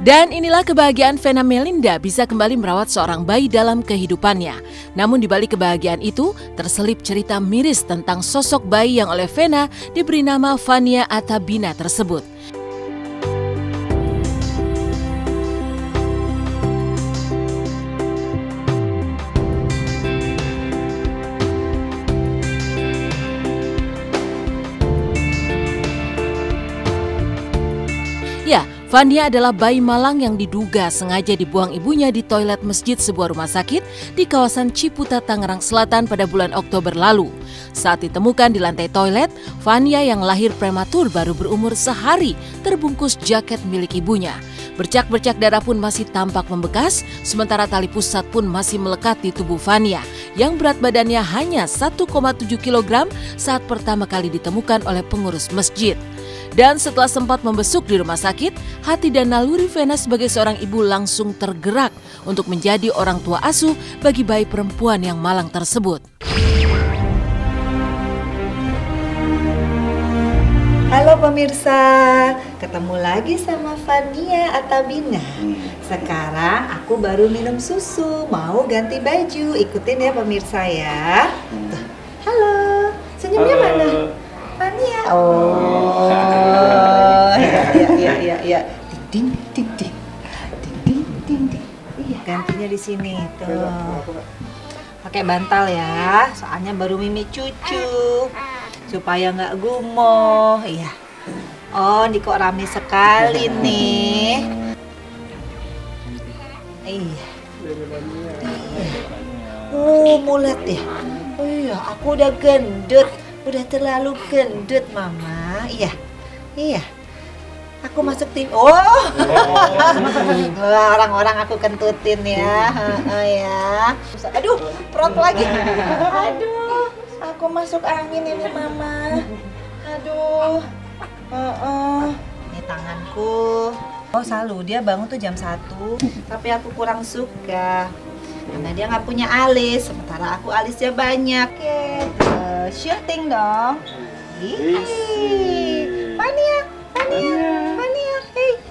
Dan inilah kebahagiaan Vena Melinda bisa kembali merawat seorang bayi dalam kehidupannya. Namun di balik kebahagiaan itu, terselip cerita miris tentang sosok bayi yang oleh Vena diberi nama Vania Atabina tersebut. Ya, Vania adalah bayi malang yang diduga sengaja dibuang ibunya di toilet masjid sebuah rumah sakit di kawasan Ciputat, Tangerang Selatan pada bulan Oktober lalu. Saat ditemukan di lantai toilet, Vania yang lahir prematur baru berumur sehari terbungkus jaket milik ibunya. Bercak-bercak darah pun masih tampak membekas, sementara tali pusat pun masih melekat di tubuh Vania yang berat badannya hanya 1,7 kg saat pertama kali ditemukan oleh pengurus masjid. Dan setelah sempat membesuk di rumah sakit, hati dan naluri Vena sebagai seorang ibu langsung tergerak untuk menjadi orang tua asuh bagi bayi perempuan yang malang tersebut. Halo pemirsa, ketemu lagi sama Vania Atabina. Sekarang aku baru minum susu, mau ganti baju. Ikutin ya pemirsa ya. Tuh. Halo, senyumnya mana? Vania. Oh, ya. Ding ding. Iya, gantinya di sini tuh. Pakai bantal ya, soalnya baru mimi cucu. Supaya nggak gumoh, iya. Oh, ini kok rame sekali nih. Iya. Oh, mulet ya. Oh iya, aku udah gendut. Udah terlalu gendut, Mama. Iya. Aku masuk tim. Oh. Orang-orang aku kentutin ya. Ya. Aduh, perut lagi. Aduh, aku masuk angin ini, Mama. Aduh. Ini tanganku. Oh, selalu dia bangun tuh jam 1. Tapi aku kurang suka. Karena dia nggak punya alis, sementara aku alisnya banyak. Oke, syuting dong. Vania,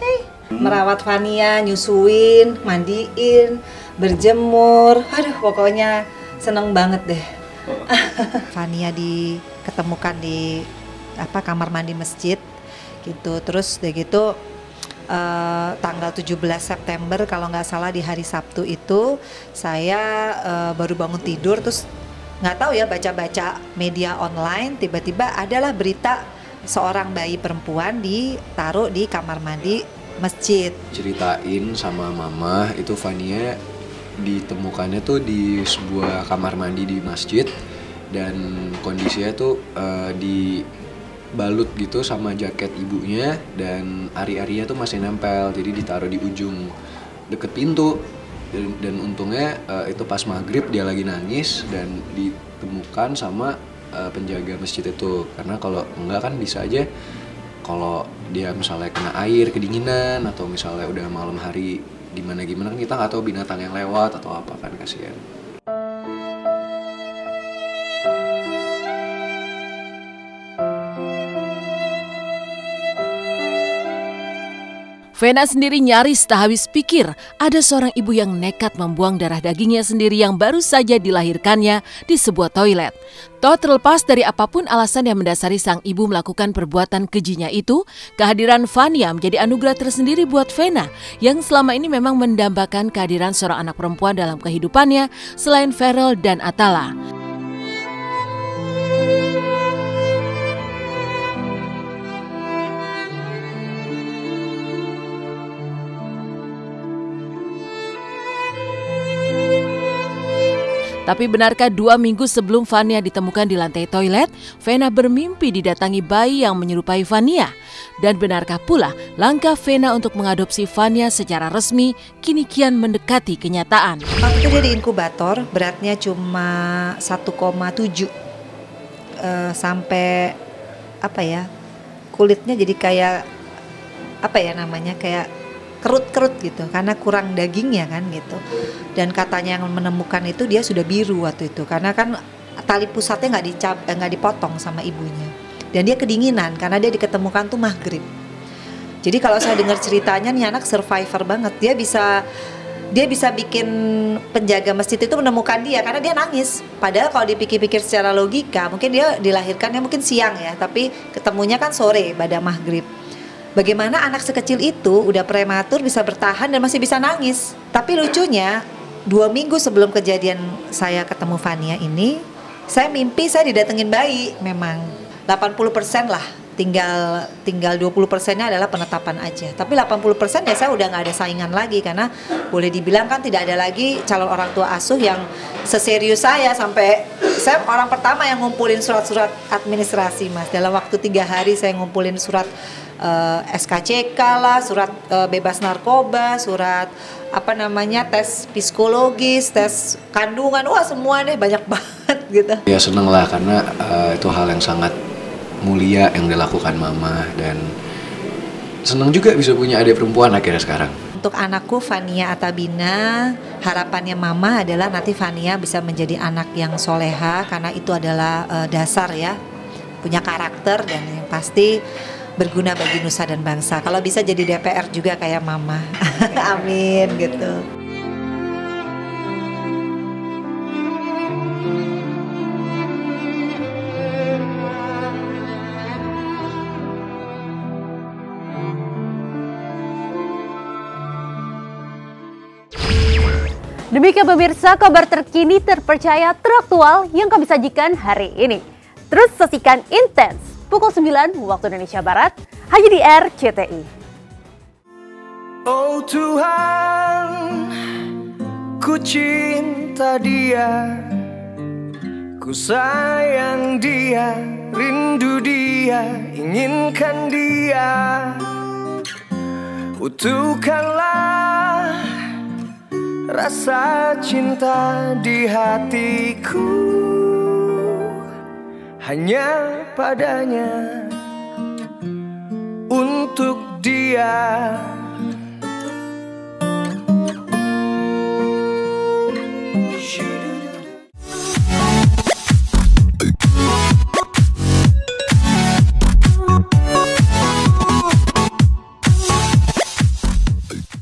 hey. Merawat Vania, nyusuin, mandiin, berjemur. Aduh, pokoknya seneng banget deh. Vania diketemukan di kamar mandi masjid gitu. Terus udah gitu tanggal 17 September kalau nggak salah di hari Sabtu itu saya baru bangun tidur, terus nggak tahu ya baca-baca media online, tiba-tiba adalah berita seorang bayi perempuan ditaruh di kamar mandi masjid. Ceritain sama mama itu Vania ditemukannya tuh di sebuah kamar mandi di masjid dan kondisinya tuh dibalut gitu sama jaket ibunya dan ari-arinya tuh masih nempel, jadi ditaruh di ujung deket pintu dan untungnya itu pas maghrib dia lagi nangis dan ditemukan sama penjaga masjid itu, karena kalau enggak kan bisa aja kalau dia misalnya kena air kedinginan atau misalnya udah malam hari gimana kan kita nggak tahu binatang yang lewat atau apa kan, kasihan. Vena sendiri nyaris tak habis pikir ada seorang ibu yang nekat membuang darah dagingnya sendiri yang baru saja dilahirkannya di sebuah toilet. Toh terlepas dari apapun alasan yang mendasari sang ibu melakukan perbuatan kejinya itu, kehadiran Vania menjadi anugerah tersendiri buat Vena yang selama ini memang mendambakan kehadiran seorang anak perempuan dalam kehidupannya selain Feral dan Atala. Tapi benarkah 2 minggu sebelum Vania ditemukan di lantai toilet, Vena bermimpi didatangi bayi yang menyerupai Vania? Dan benarkah pula langkah Vena untuk mengadopsi Vania secara resmi kini kian mendekati kenyataan? Waktu itu dia di inkubator, beratnya cuma 1,7 sampai kulitnya jadi kayak kayak kerut-kerut gitu karena kurang dagingnya kan gitu. Dan katanya yang menemukan itu dia sudah biru waktu itu karena kan tali pusatnya nggak dipotong sama ibunya. Dan dia kedinginan karena dia diketemukan tuh maghrib. Jadi kalau saya dengar ceritanya nih anak survivor banget. Dia bisa bikin penjaga masjid itu menemukan dia karena dia nangis. Padahal kalau dipikir-pikir secara logika, mungkin dia dilahirkannya mungkin siang ya, tapi ketemunya kan sore pada maghrib. Bagaimana anak sekecil itu udah prematur bisa bertahan dan masih bisa nangis. Tapi lucunya 2 minggu sebelum kejadian saya ketemu Fania ini, saya mimpi saya didatengin bayi. Memang 80% lah. Tinggal 20%-nya adalah penetapan aja. Tapi 80% ya saya udah nggak ada saingan lagi karena boleh dibilang kan tidak ada lagi calon orang tua asuh yang seserius saya. Sampai saya orang pertama yang ngumpulin surat-surat administrasi, Mas. Dalam waktu 3 hari saya ngumpulin surat SKCK lah, surat bebas narkoba, surat tes psikologis, tes kandungan, wah semua deh banyak banget gitu. Ya seneng lah karena itu hal yang sangat mulia yang dilakukan mama, dan seneng juga bisa punya adik perempuan akhirnya sekarang. Untuk anakku Fania Atabina, harapannya mama adalah nanti Fania bisa menjadi anak yang soleha karena itu adalah dasar ya, punya karakter dan yang pasti berguna bagi nusa dan bangsa. Kalau bisa jadi DPR juga kayak mama. Amin gitu. Demikian pemirsa kabar terkini, terpercaya, teraktual yang kami sajikan hari ini. Terus saksikan Intens pukul 9 waktu Indonesia Barat hanya di RCTI. Oh Tuhan, ku cinta dia, ku sayang dia, rindu dia, inginkan dia. Utuhkanlah rasa cinta di hatiku hanya padanya, untuk dia.